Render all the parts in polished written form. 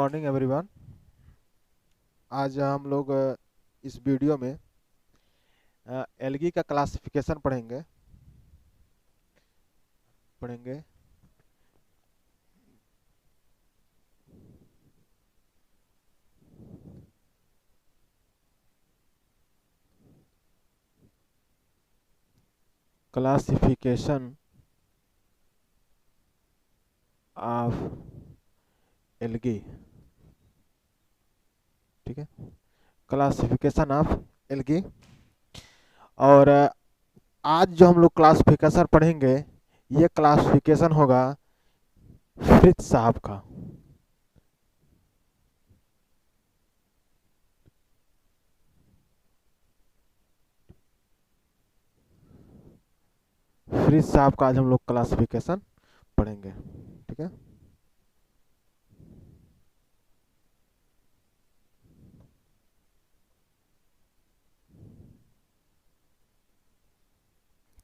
Morning everyone. आज हम लोग इस वीडियो में एल्गी का क्लासिफिकेशन पढ़ेंगे। क्लासिफिकेशन ऑफ एल्गी, ठीक है। Classification of algae. और आज जो हम लोग क्लासिफिकेशन पढ़ेंगे, ये क्लासिफिकेशन होगा फ्रिज साहब का। फ्रिज साहब का आज हम लोग क्लासिफिकेशन पढ़ेंगे, ठीक है।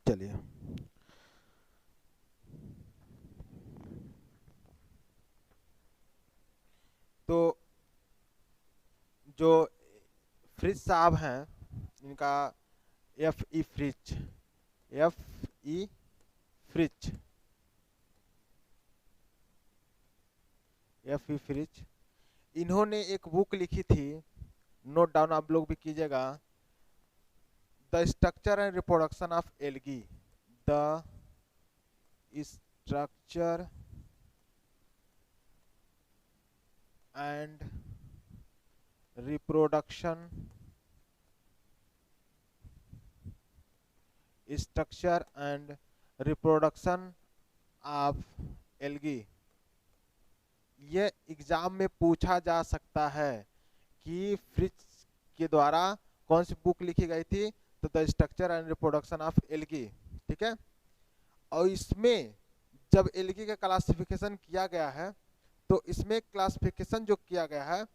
चलिए, तो जो फ्रिज साहब हैं, इनका एफ ई फ्रिज, इन्होंने एक बुक लिखी थी, नोट डाउन आप लोग भी कीजिएगा। The structure and reproduction of algae, the structure and reproduction of algae. ये एग्जाम में पूछा जा सकता है कि फ्रिज के द्वारा कौन सी बुक लिखी गई थी, तो the structure and reproduction of algae, ठीक है। और इसमें जब एल्गी का क्लासिफिकेशन किया गया है, तो इसमें क्लासिफिकेशन जो किया गया है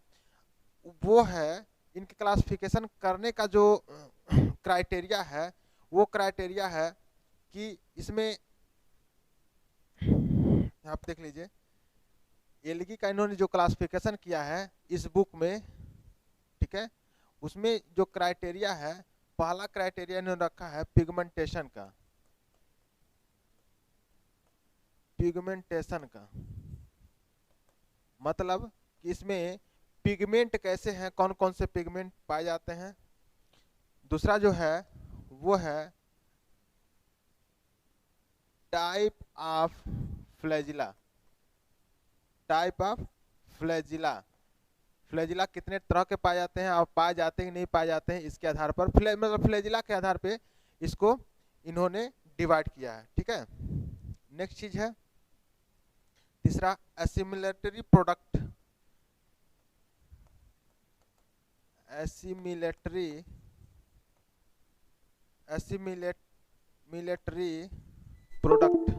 वो है, इनके क्लासिफिकेशन करने का जो क्राइटेरिया है, वो क्राइटेरिया है कि इसमें आप देख लीजिए, एल्गी का इन्होंने जो क्लासिफिकेशन किया है इस बुक में, ठीक है, उसमें जो क्राइटेरिया है, पहला क्राइटेरिया इन्होंने रखा है पिगमेंटेशन का। मतलब कि इसमें पिगमेंट कैसे हैं, कौन कौन से पिगमेंट पाए जाते हैं। दूसरा जो है वो है टाइप ऑफ फ्लैजिला। फ्लैजिला कितने तरह के पाए जाते हैं और पाए जाते हैं नहीं पाए जाते हैं, इसके आधार पर मतलब फ्लैजिला के आधार पे इसको इन्होंने डिवाइड किया है, ठीक है। नेक्स्ट चीज है तीसरा, एसिमिलेटरी प्रोडक्ट। एसिमिलेटरी प्रोडक्ट,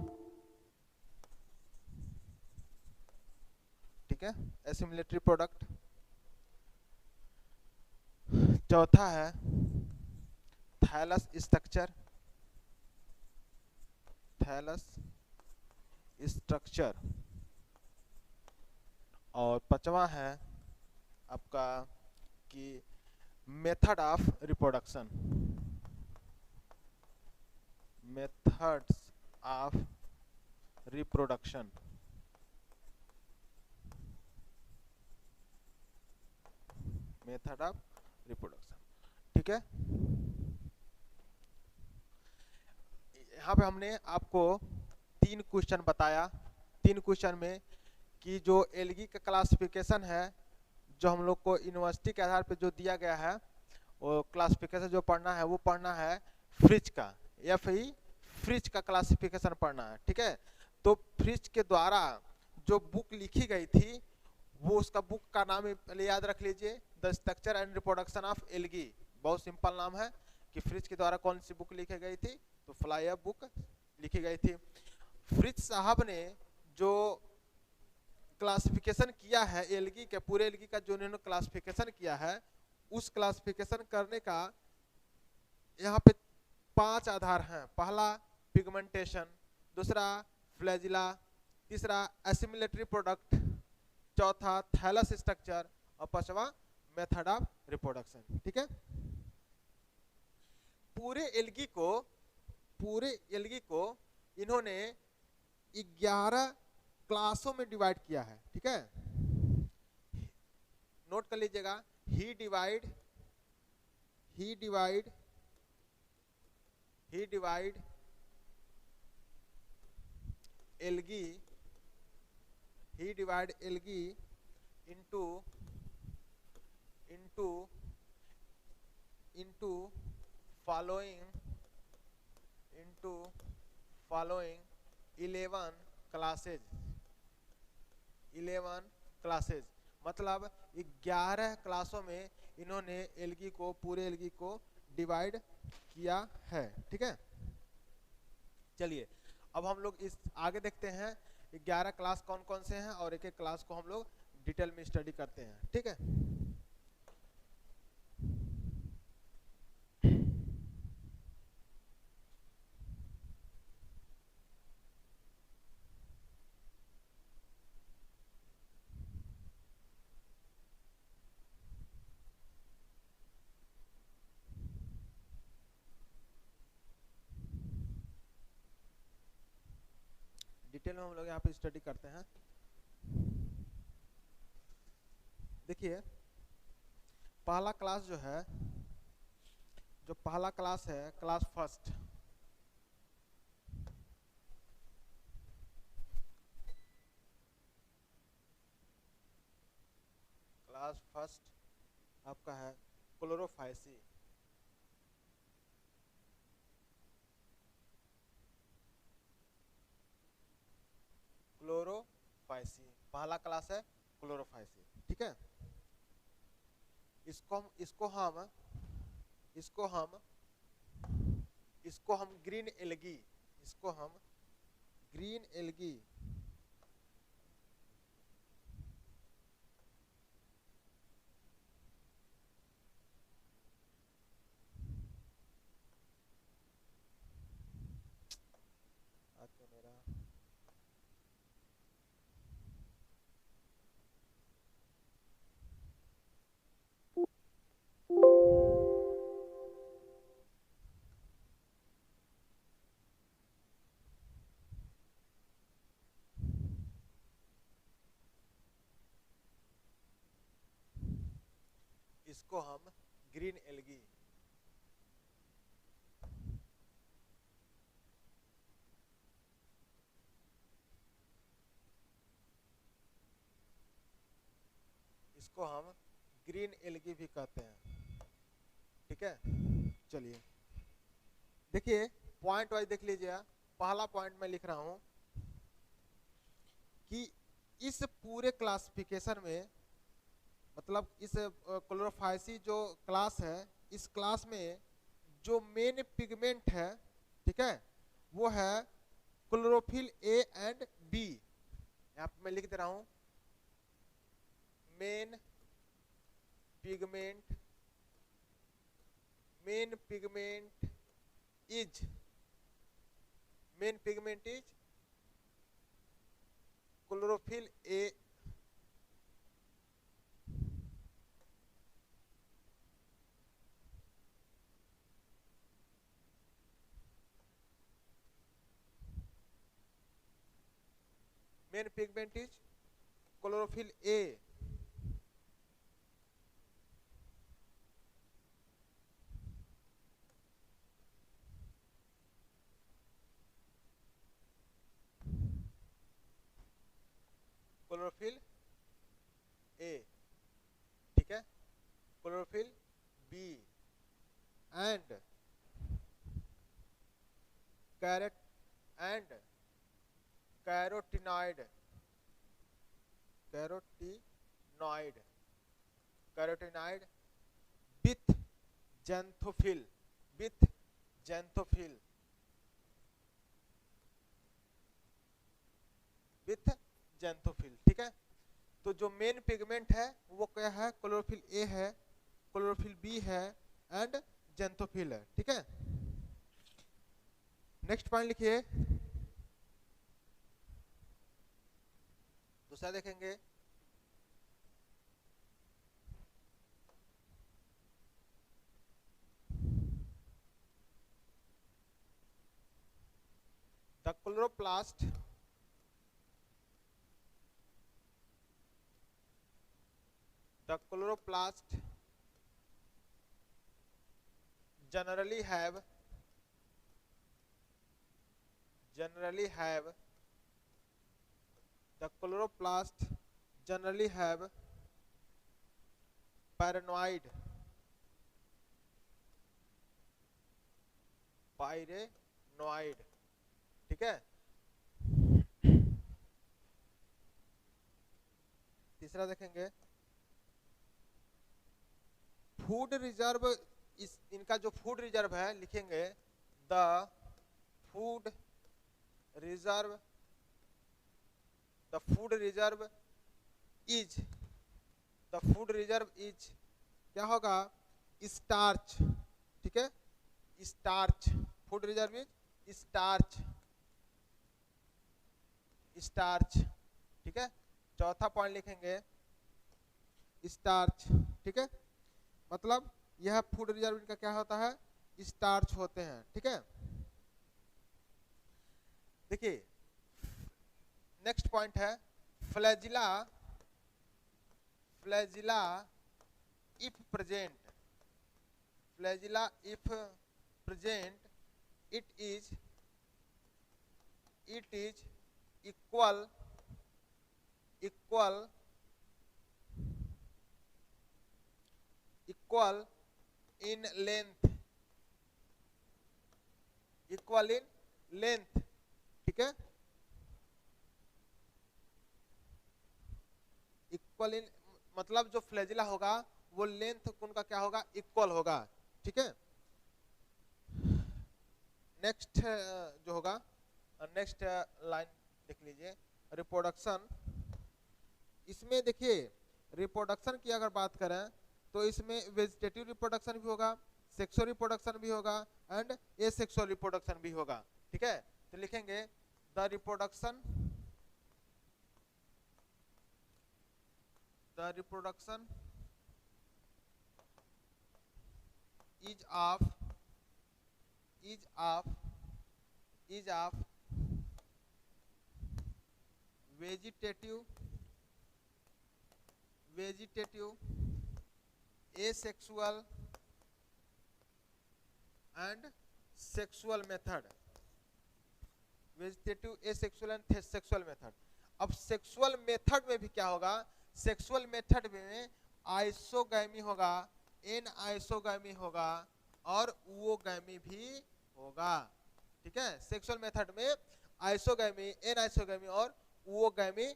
ठीक है, एसिमिलेटरी प्रोडक्ट। चौथा है थैलस स्ट्रक्चर। और पांचवा है आपका कि मेथड्स ऑफ रिप्रोडक्शन। ठीक है। यहाँ पे हमने आपको 3 क्वेश्चन बताया। 3 क्वेश्चन में कि जो एल्गी का क्लासिफिकेशन है, जो हम लोग को यूनिवर्सिटी के आधार पे जो दिया गया है, वो क्लासिफिकेशन जो पढ़ना है वो पढ़ना है फ्रिज का, एफ-ई फ्रिज का क्लासिफिकेशन पढ़ना है, ठीक है। तो फ्रिज के द्वारा जो बुक लिखी गई थी, वो उसका बुक का नाम पहले याद रख लीजिए, the structure and reproduction of algae. बहुत सिंपल नाम है कि फ्रिज के द्वारा कौन सी बुक लिखी गई थी, तो फ्लायर बुक लिखी गई थी। फ्रिज साहब ने जो क्लासिफिकेशन किया है एल्गी के, पूरे एल्गी का जो इन्होंने क्लासिफिकेशन किया है, उस क्लासिफिकेशन करने का यहाँ पे 5 आधार हैं। पहला पिगमेंटेशन, दूसरा फ्लैजिला, तीसरा एसिमिलेटरी प्रोडक्ट, चौथा थैलस स्ट्रक्चर और पांचवा मेथड ऑफ रिप्रोडक्शन। ठीक है, पूरे एल्गी को इन्होंने 11 क्लासों में डिवाइड किया है। ठीक है, नोट कर लीजिएगा, he divide algae into following 11 classes, मतलब 11 क्लासों में इन्होंने पूरे एल्गी को डिवाइड किया है। ठीक है, चलिए अब हम लोग इस आगे देखते हैं 11 क्लास कौन कौन से हैं और एक एक क्लास को हम लोग डिटेल में स्टडी करते हैं। ठीक है, डिटेल में हम लोग यहाँ पे स्टडी करते हैं। देखिए पहला क्लास जो है, क्लास फर्स्ट, आपका है क्लोरोफाइसी। पहला क्लास है क्लोरोफाइसी। ठीक है, इसको हम ग्रीन एल्गी इसको हम ग्रीन एल्गी भी कहते हैं। ठीक है, चलिए देखिए पॉइंट वाइज देख लीजिए। पहला पॉइंट मैं लिख रहा हूं कि इस पूरे क्लासिफिकेशन में, मतलब इस क्लोरोफाइसी जो क्लास है, इस क्लास में जो मेन पिगमेंट है, ठीक है, वो है क्लोरोफिल ए एंड बी। यहाँ पे मैं लिख दे रहा हूं main pigment is chlorophyll A main pigment is chlorophyll A, ठीक है, chlorophyll B and carotenoid with xanthophyll ठीक है। तो जो मेन पिगमेंट है वो क्या है, क्लोरोफिल ए है, क्लोरोफिल बी है एंड xanthophyll है। ठीक है, नेक्स्ट पॉइंट लिखिए। दूसरा देखेंगे the chloroplast generally have the chloroplast generally have paranoid ठीक है। तीसरा देखेंगे फूड रिजर्व, इस इनका जो फूड रिजर्व है लिखेंगे द फूड रिजर्व इज क्या होगा, स्टार्च, ठीक है, starch, food reserve is starch, ठीक है। चौथा पॉइंट लिखेंगे स्टार्च, ठीक है, मतलब यह फूड रिजर्व इनका क्या होता है, स्टार्च होते हैं, ठीक है। देखिए नेक्स्ट पॉइंट है flagella if present, it is equal in length, ठीक है, इक्वल इन मतलब जो फ्लैजिला होगा वो लेंथ उनका क्या होगा, इक्वल होगा, ठीक है। नेक्स्ट जो होगा, नेक्स्ट लाइन देख लीजिए, रिप्रोडक्शन। इसमें देखिए रिप्रोडक्शन की अगर बात करें तो इसमें वेजिटेटिव रिप्रोडक्शन भी होगा, सेक्सुअल रिप्रोडक्शन भी होगा एंड एसेक्सुअल रिप्रोडक्शन भी होगा, ठीक है। तो लिखेंगे the reproduction is of vegetative, asexual and sexual method, vegetative, asexual and sexual method. अब सेक्सुअल मेथड में भी क्या होगा, सेक्सुअल मेथड में आइसोगैमी होगा, एन आइसोगैमी होगा और ओगैमी भी होगा, ठीक है। सेक्सुअल मेथड में आइसोगैमी, एन आइसोगैमी और ओगैमी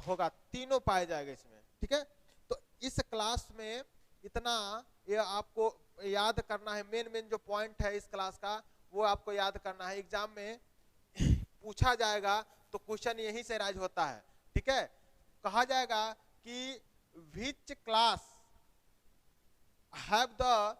होगा, तीनों पाए जाएगा इसमें, ठीक है। तो इस क्लास में इतना ये आपको याद करना है, मेन जो पॉइंट है इस क्लास का वो आपको याद करना है। एग्जाम में पूछा जाएगा तो क्वेश्चन यहीं से राइज होता है, ठीक है। कहा जाएगा कि which class have the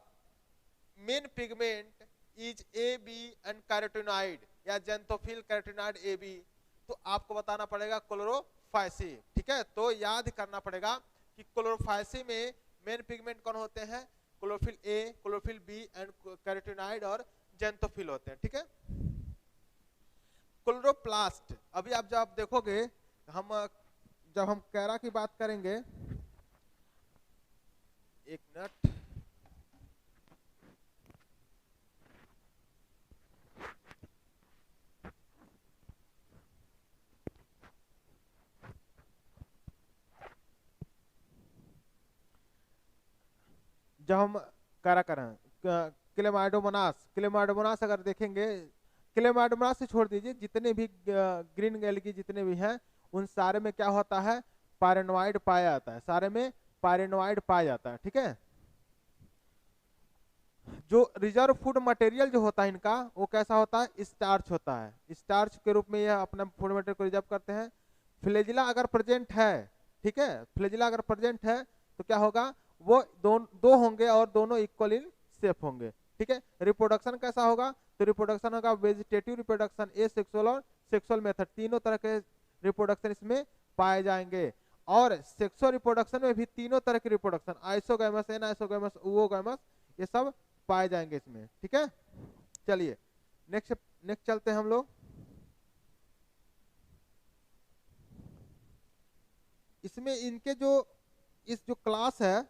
main pigment is A B and carotenoid या जेंथोफिल कैरोटीनॉइड ए बी, तो आपको बताना पड़ेगा क्लोरोफाइसी, ठीक है। तो याद करना पड़ेगा कि क्लोरोफाइसी में मेन पिगमेंट कौन होते हैं, chlorophyll A, chlorophyll B and carotenoid और जेंथोफिल होते हैं, ठीक है। क्लोरोप्लास्ट, अभी आप जब देखोगे जब हम कैरा की बात करेंगे, एक मिनट, जब हम कैरा करें क्लेमाइडोमोनास अगर देखेंगे, क्लेमाइडोमोनास से छोड़ दीजिए, जितने भी ग्रीन एल्गी जितने भी हैं उन सारे में क्या होता है, पायरेनोइड पाया जाता है, सारे में पायरेनोइड पाया जाता है, ठीक है। जो रिजर्व फूड मटेरियल जो होता है इनका वो कैसा होता है, स्टार्च होता है, स्टार्च के रूप में यह अपना फूड मटेरियल को रिजर्व करते हैं। फ्लैजिला अगर प्रेजेंट है, ठीक है, फ्लैजिला अगर प्रेजेंट है तो क्या होगा, वो दो होंगे और दोनों इक्वल इन शेप होंगे, ठीक है। रिप्रोडक्शन कैसा होगा, तो रिप्रोडक्शन होगा वेजिटेटिव रिप्रोडक्शन, एसेक्सुअल और सेक्सुअल मेथड, तीनों तरह के रिप्रोडक्शन इसमें पाए जाएंगे। और सेक्सुअल रिप्रोडक्शन में भी तीनों तरह के रिप्रोडक्शन, आइसोगैमस, एनाइसोगैमस, ओओगैमस, ये सब पाए जाएंगे इसमें, ठीक है। चलिए नेक्स्ट चलते हैं हम लोग। इसमें इनके जो इस जो क्लास है,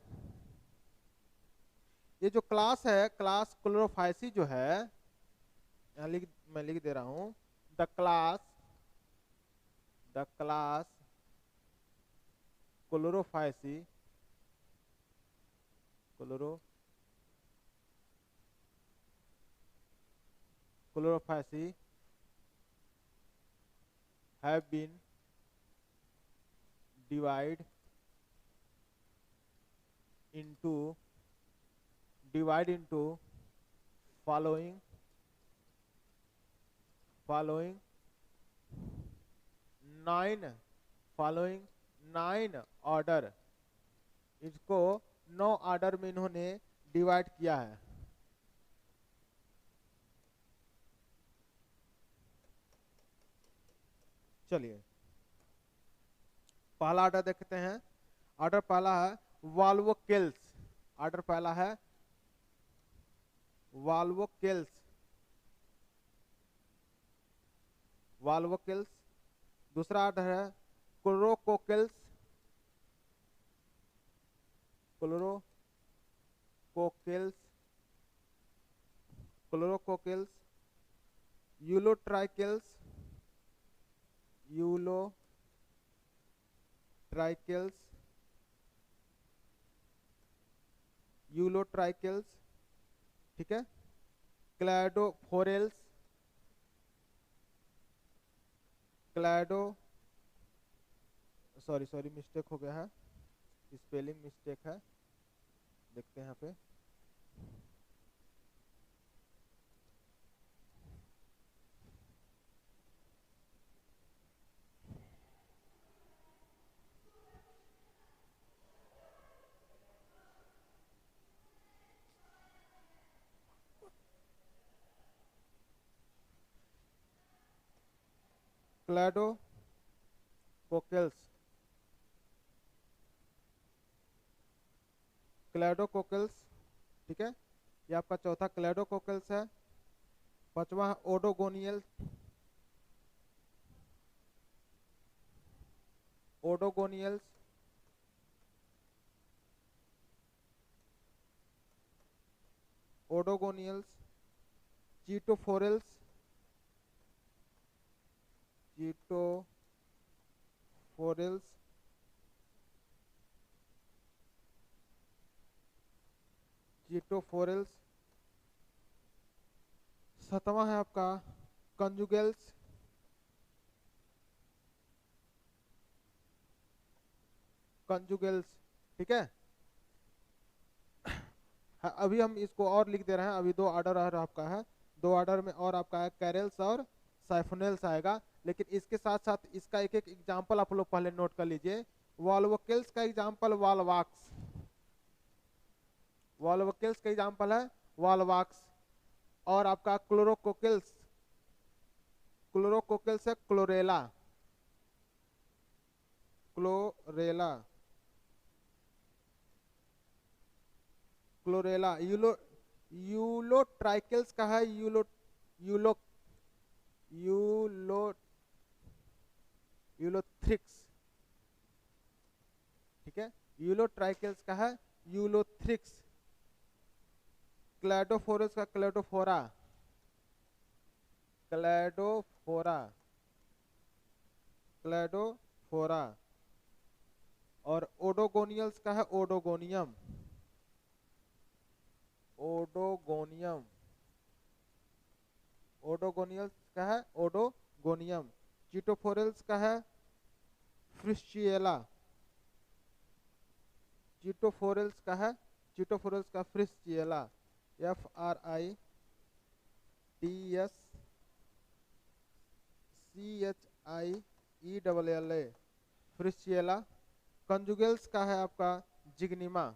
ये जो क्लास है, क्लास क्लोरोफाइसी जो है, यहाँ मैं लिख दे रहा हूं, the class Chlorophyceae have been divided into following nine order. इसको 9 ऑर्डर में इन्होंने डिवाइड किया है। चलिए पहला ऑर्डर देखते हैं। ऑर्डर पहला है वॉल्वोकेल्स। ऑर्डर पहला है वॉल्वोकेल्स। दूसरा ऑर्डर है क्लोरोकोकेल्स। यूलोट्राइकेल्स। ठीक है। क्लैडोफोरेल्स। सॉरी मिस्टेक हो गया है, स्पेलिंग मिस्टेक है, देखते हैं यहाँ पे। क्लैडोकोकेल्स। ठीक है, ये आपका चौथा क्लैडोकोकेल्स है। पांचवा है ओडोगोनियल्स। चीटोफोरेल्स। सातवां है आपका कंजुगेल्स। ठीक है। हाँ, अभी हम इसको और लिख दे रहे हैं। अभी 2 ऑर्डर आपका है, 2 ऑर्डर में और आपका है कैरेल्स और साइफोनेल्स आएगा। लेकिन इसके साथ साथ इसका एक एक एग्जाम्पल आप लोग पहले नोट कर लीजिए। वॉल्वोकेल्स का एग्जाम्पल वॉल्वाक्स है वॉल्वाक्स। और आपका क्लोरोकोकेल्स है क्लोरेला। यूलोट्राइकेल्स का है यूलोथ्रिक्स। ठीक है, यूलोट्राइकेल्स का है यूलोथ्रिक्स। क्लैडोफोरस का क्लैडोफोरा। और ओडोगोनियल्स का है ओडोगोनियम। ओडोगोनियल्स का है ओडोगोनियम। चीटोफोरेल्स का है फ्रिस्चिएला। चीटोफोरेल्स का फ्रिस्चिएला। FRITSCHIELLA फ्रिस्चिएला। कंजुगेल्स का है आपका जिग्निमा।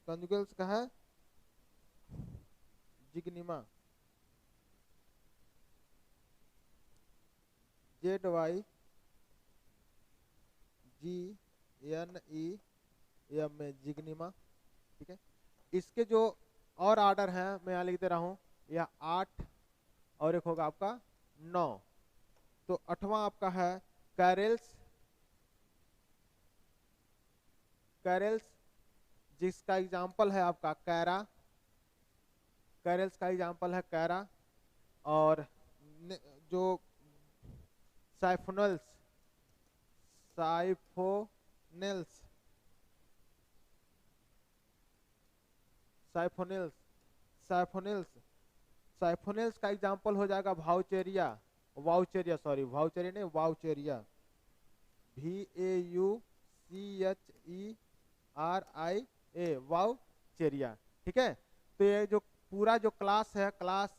ZYGNEM जिग्निमा। ठीक है, इसके जो और ऑर्डर हैं मैं यहाँ लिख दे रहा हूँ, यह 8 और एक होगा आपका 9। तो 8वां आपका है कैरेल्स। कैरल्स, जिसका एग्जाम्पल है आपका कैरा, कैरल्स का एग्जाम्पल है कैरा। और जो साइफोनल्स, साइफोनिल्स, साइफोनिल्स, साइफोनिल्स, साइफोनिल्स का एग्जाम्पल हो जाएगा वाउचेरिया, वाउचेरिया सॉरी वाउचेरिया नहीं वाउचेरिया, VAUCHERIA, वाउचेरिया। ठीक है, तो ये जो पूरा जो क्लास है, क्लास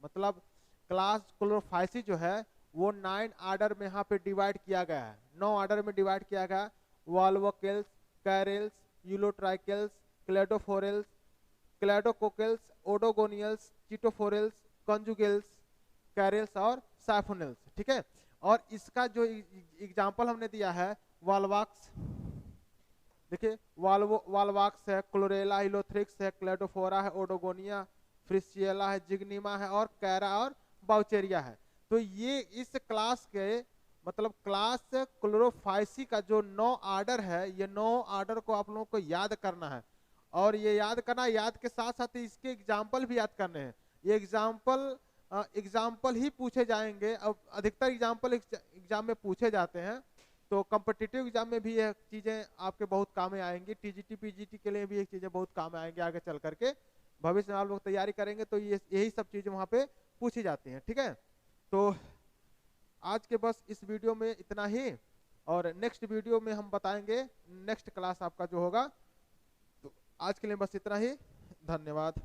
मतलब क्लास क्लोरोफाइसी जो है वो 9 आर्डर में यहाँ पे डिवाइड किया गया है, 9 आर्डर में डिवाइड किया गया। वॉल्वोकेल्स, कैरल्स, यूलोट्राइकेल्स, क्लेडोफोरेल्स, क्लेडोकोकेल्स, ओडोगोनियल्स, चिटोफोरेल्स, कंजुगेल्स, कैरल्स और साइफोनिल्स। ठीक है, और इसका जो एग्जाम्पल हमने दिया है वाल्वाक्स, देखिए वाल्वाक्स है, क्लोरेला, हिलोथ्रिक्स है, क्लेडोफोरा है, ओडोगोनिया, फ्रिसिएला है, जिग्निमा है और कैरा और बाउचेरिया है। तो ये इस क्लास के मतलब क्लास क्लोरोफाइसी का जो 9 आर्डर है, ये 9 आर्डर को आप लोगों को याद करना है। और ये याद करना, याद के साथ साथ इसके एग्जाम्पल भी याद करने हैं। ये एग्जाम्पल ही पूछे जाएंगे, अब अधिकतर एग्जाम्पल एग्जाम में पूछे जाते हैं, तो कॉम्पिटिटिव एग्जाम में भी ये चीजें आपके बहुत काम में आएंगी, टीजीटी पीजीटी के लिए भी ये चीजें बहुत काम में आएंगे आगे चल करके। भविष्य में आप लोग तैयारी करेंगे तो ये यही सब चीजें वहां पे पूछी जाती हैं। ठीक है, तो आज के बस इस वीडियो में इतना ही, और नेक्स्ट वीडियो में हम बताएंगे नेक्स्ट क्लास आपका जो होगा। तो आज के लिए बस इतना ही, धन्यवाद।